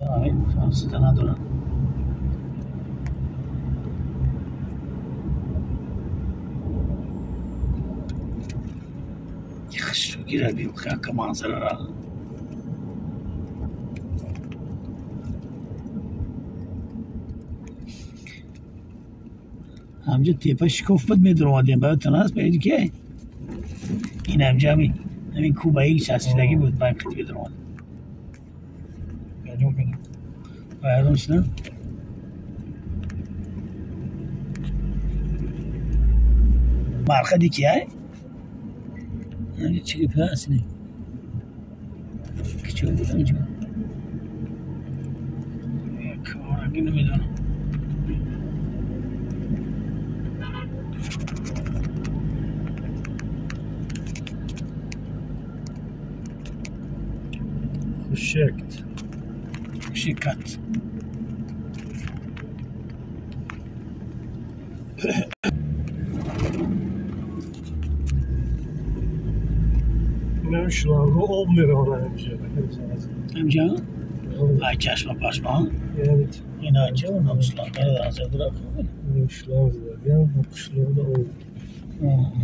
فرانسه ندارن. Yaxşı girədik o manzaralara. همجا تیپا شکوف بود میدون آدیم باید تناس باید که این همجا همین کوبایی چسبیدگی بود باید خیلی بیدون آدیم باید اونشنم marka dikiye yani çıkıp asını küçük bir tane cuma kameranın ne medana خشکت نمیشونم رو آب میرانه همجا ای چشم پشمان اینا چه اون همشلان کرده در حضر درک کنه نمیشونم زدیم همشلان دا آب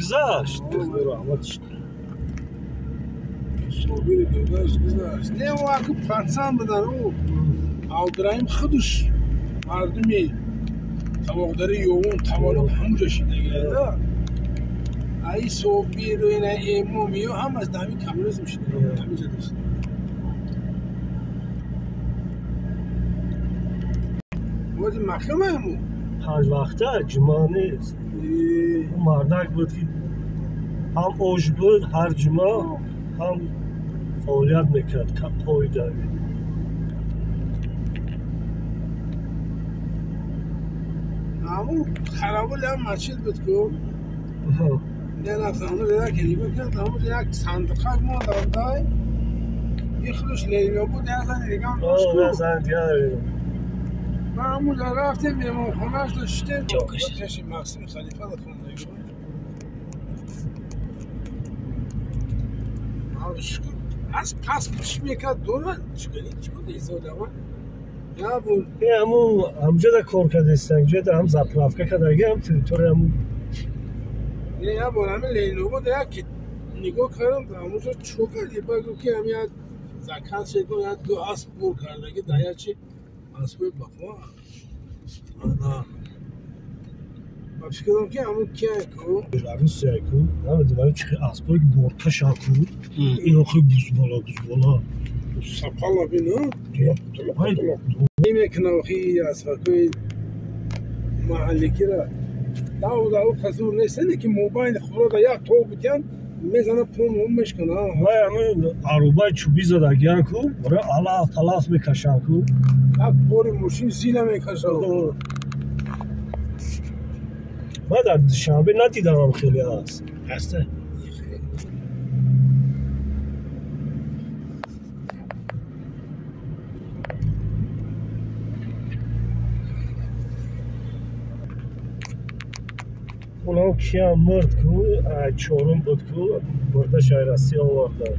گذشت صوبی گذشت نه واقع پرسان بدن او آدرایم خودش مردمی تماقداری یوون تمالک همونجا شده ای صوبی رو اینه ایمومیو هم از دمی کمروز میشه همینجا داشت بودی محکمه همون پنج وقته جمعه نیست مردک بود که هم اوج بود هر جمعه هم فعالیت میکرد که پای داری همون خرابه هم مسجد بود که نه همون دیده کنی بکرد همون یک صندقه ما دارده یه خودش لیلا بود یه زن دیگه هم داشت و همون در رفتیم میمان خونهش داشتیم کشی مقصیم خلیفه دا خونده از پس پیش میکرد دورن چکنی چکن دیزه دارم یا بود همون همجا دا کار کرده استنگجه دا هم زپرافکه کدرگه هم تریتوری همون یا بود همین لیلو بود یا که نگاه کردم دا همونجا چو کردی بگو که هم یاد زکات شد کن یا دو اسب بور کرده که دایا چی اسب بخوا آنا باش کردم که همون کیه کو روسیه کو همه دوباره چی اسبایی که بورتا شاکو این خیلی بوز بالا سپالا بینو میکنه وقتی اسبای محلی کرد داو خزور نیستن که موبایل خورده یا تو بودن میزنه پون هم میشکنه وای همین عروبای چوبی زدگیان کو برای تلاف میکشن کو یک باری ماشین زیله میکشن من در دوشنبه ندیدم هم خیلی هسته اونا کی هم مرد کو چورم بود کو برده شایرستی آورده